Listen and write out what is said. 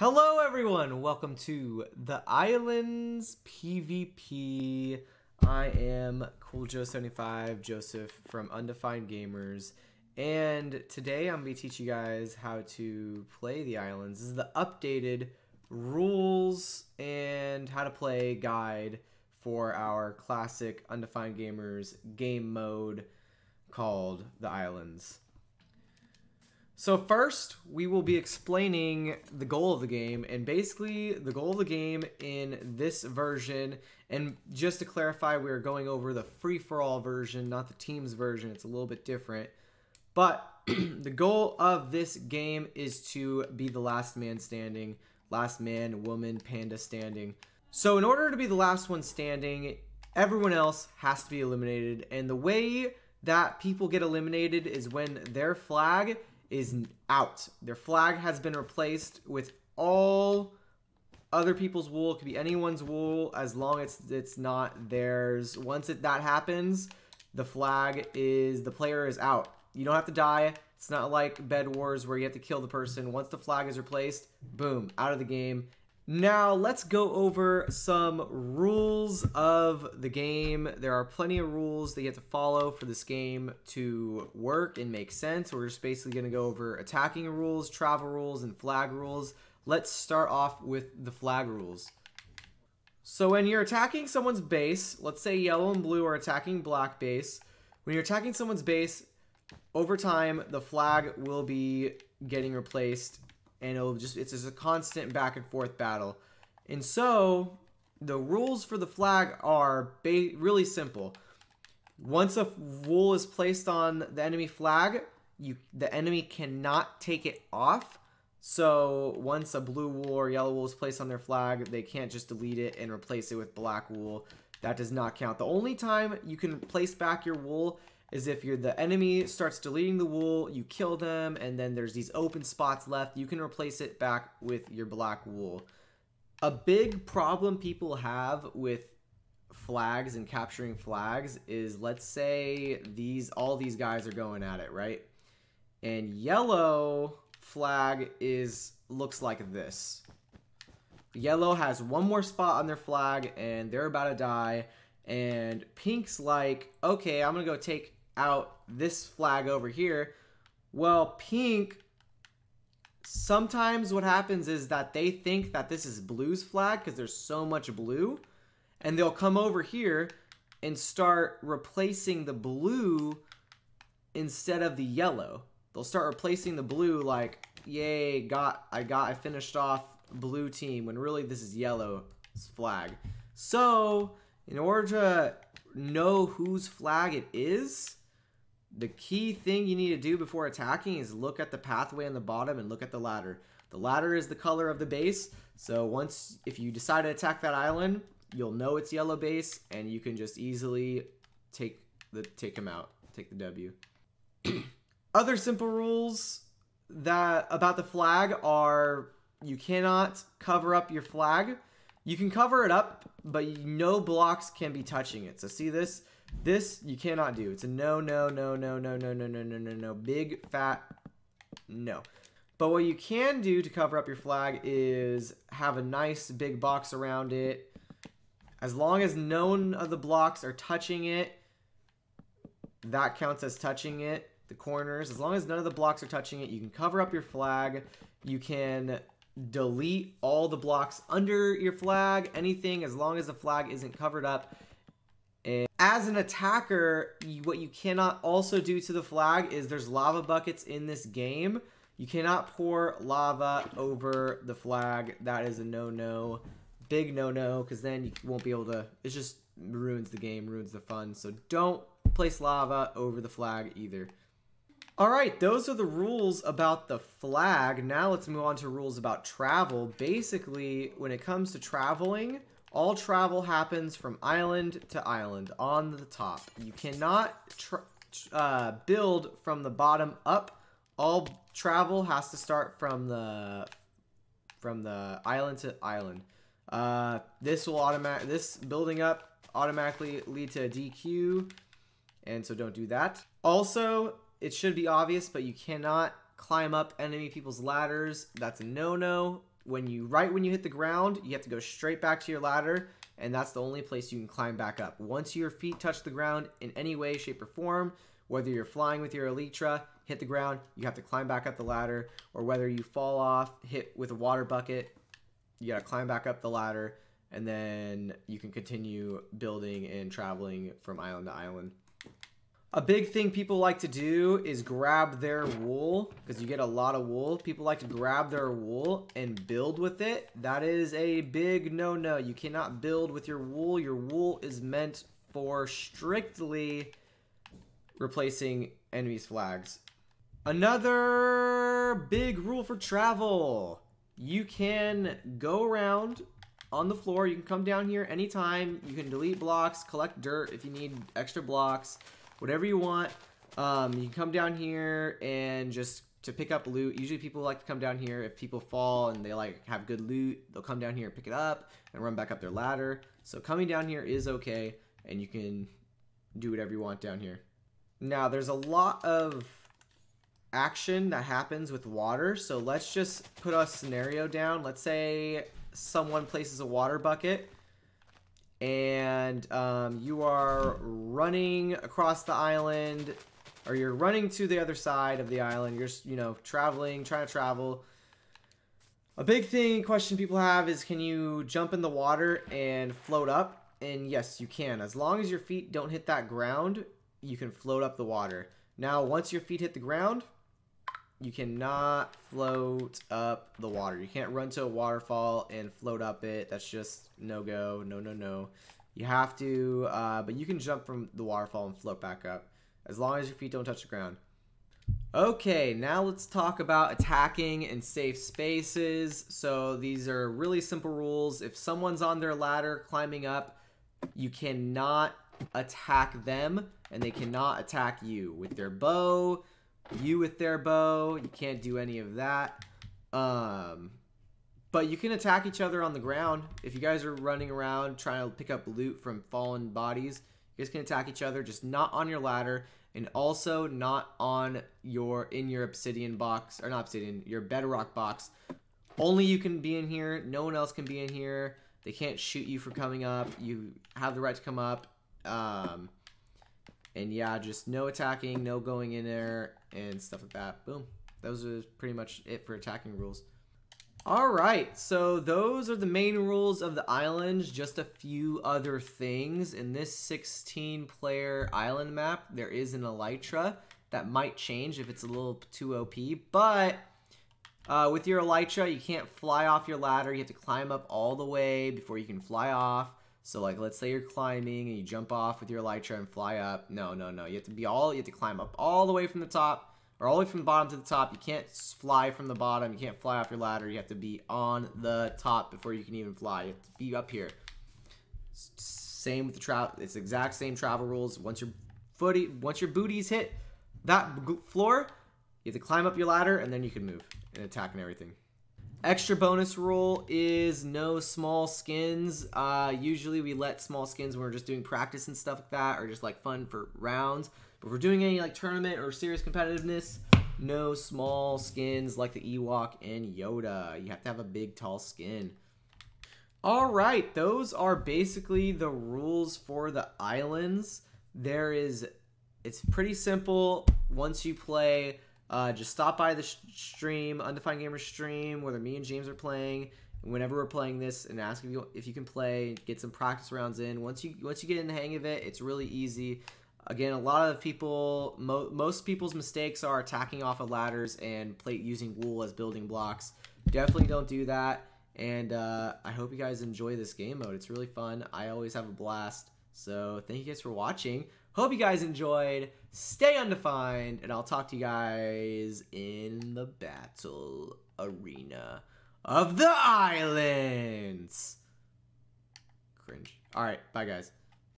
Hello everyone, welcome to the Islands PvP. I am CoolJoe75, Joseph from Undefined Gamers, and today I'm going to teach you guys how to play the Islands. This is the updated rules and how to play guide for our classic Undefined Gamers game mode called the Islands. So first, we will be explaining the goal of the game, and basically the goal of the game in this version, and just to clarify, we're going over the free-for-all version, not the teams version. It's a little bit different. But the goal of this game is to be the last man standing, last man, woman, panda standing. So in order to be the last one standing, everyone else has to be eliminated, and the way that people get eliminated is when their flag is out. Their flag has been replaced with all other people's wool. It could be anyone's wool as long as it's not theirs. Once that happens, the player is out. You don't have to die. It's not like Bed Wars where you have to kill the person. Once the flag is replaced, boom, out of the game. Now, let's go over some rules of the game. There are plenty of rules that you have to follow for this game to work and make sense. We're just basically going to go over attacking rules, travel rules, and flag rules. Let's start off with the flag rules. So when you're attacking someone's base, let's say yellow and blue are attacking black base. When you're attacking someone's base, over time, the flag will be getting replaced, and it's just a constant back and forth battle. And so the rules for the flag are really simple. Once a wool is placed on the enemy flag, the enemy cannot take it off. So once a blue wool or yellow wool is placed on their flag, they can't just delete it and replace it with black wool. That does not count. The only time you can place back your wool is if the enemy starts deleting the wool, you kill them, and then there's these open spots left. You can replace it back with your black wool. A big problem people have with flags and capturing flags is, let's say all these guys are going at it, right? And yellow flag looks like this. Yellow has one more spot on their flag, and they're about to die. And pink's like, okay, I'm gonna go take out this flag over here. Well, pink, sometimes what happens is that they think that this is blue's flag because there's so much blue, and they'll come over here and start replacing the blue instead of the yellow. They'll start replacing the blue like, yay, I finished off blue team, when really this is yellow's flag. So in order to know whose flag it is, the key thing you need to do before attacking is look at the pathway on the bottom and look at the ladder. The ladder is the color of the base, so if you decide to attack that island, you'll know it's yellow base, and you can just easily take them out, take the W. Other simple rules about the flag are you cannot cover up your flag. You can cover it up, but no blocks can be touching it. So see this? This you cannot do. It's a no, no, no, no, no, no, no, no, no, no, no. Big, fat, no. But what you can do to cover up your flag is have a nice big box around it. As long as none of the blocks are touching it, that counts as touching it. The corners, as long as none of the blocks are touching it, you can cover up your flag. You can delete all the blocks under your flag, anything, as long as the flag isn't covered up. And as an attacker, what you cannot also do to the flag is there's lava buckets in this game. You cannot pour lava over the flag. That is a no-no, big no-no, because then you won't be able to, it just ruins the game, ruins the fun. So don't place lava over the flag either. Alright, those are the rules about the flag. Now let's move on to rules about travel. Basically, when it comes to traveling, all travel happens from island to island on the top. You cannot build from the bottom up. All travel has to start from the island to island. This building up automatically lead to a DQ, and so don't do that. Also, it should be obvious, but you cannot climb up enemy people's ladders. That's a no-no. right when you hit the ground, you have to go straight back to your ladder, and that's the only place you can climb back up. Once your feet touch the ground in any way, shape, or form, whether you're flying with your elytra, hit the ground, you have to climb back up the ladder, or whether you fall off, hit with a water bucket, you gotta climb back up the ladder, and then you can continue building and traveling from island to island. A big thing people like to do is grab their wool, because you get a lot of wool. People like to grab their wool and build with it. That is a big no-no. You cannot build with your wool. Your wool is meant for strictly replacing enemies' flags. Another big rule for travel. You can go around on the floor. You can come down here anytime. You can delete blocks, collect dirt if you need extra blocks. Whatever you want. You can come down here and just to pick up loot. Usually people like to come down here if people fall and they like have good loot. They'll come down here and pick it up and run back up their ladder. So coming down here is okay, and you can do whatever you want down here. Now there's a lot of action that happens with water. So let's just put a scenario down. Let's say someone places a water bucket, and you are running across the island, or you're running to the other side of the island. You're just, traveling, trying to travel. A big question people have is, can you jump in the water and float up? And yes, you can. As long as your feet don't hit that ground, you can float up the water. Now, once your feet hit the ground, you cannot float up the water. You can't run to a waterfall and float up it. That's just no-go. No. You have to, but you can jump from the waterfall and float back up as long as your feet don't touch the ground. Okay, now let's talk about attacking in safe spaces. So these are really simple rules. If someone's on their ladder climbing up, you cannot attack them, and they cannot attack you with their bow. You with their bow, you can't do any of that. But you can attack each other on the ground. If you guys are running around trying to pick up loot from fallen bodies, you guys can attack each other, just not on your ladder, and also not in your obsidian box, or not obsidian, your bedrock box. Only you can be in here. No one else can be in here. They can't shoot you for coming up. You have the right to come up. And yeah, just no attacking, no going in there, and stuff like that. Boom. Those are pretty much it for attacking rules. Alright, so those are the main rules of the islands. Just a few other things. In this 16-player island map, there is an elytra that might change if it's a little too OP. But with your elytra, you can't fly off your ladder. You have to climb up all the way before you can fly off. So like, let's say you're climbing and you jump off with your elytra and fly up. No. You have to climb up all the way from the top, or all the way from the bottom to the top. You can't fly from the bottom. You can't fly off your ladder. You have to be on the top before you can even fly. You have to be up here. Same with the travel. It's the exact same travel rules. Once your booties hit that floor, you have to climb up your ladder, and then you can move and attack and everything. Extra bonus rule is no small skins. Usually we let small skins when we're just doing practice and stuff like that, or just like fun for rounds. But if we're doing any like tournament or serious competitiveness, no small skins like the Ewok and Yoda. You have to have a big, tall skin. Alright, those are basically the rules for the islands. It's pretty simple. Once you play, just stop by the stream, Undefined Gamers stream, whether me and James are playing, whenever we're playing this, and ask if you can play, get some practice rounds in. Once you get in the hang of it, it's really easy. Again, a lot of people, most people's mistakes are attacking off of ladders and using wool as building blocks. Definitely don't do that. And I hope you guys enjoy this game mode. It's really fun. I always have a blast. So thank you guys for watching. Hope you guys enjoyed. Stay undefined, and I'll talk to you guys in the battle arena of the islands. Cringe. All right, bye guys.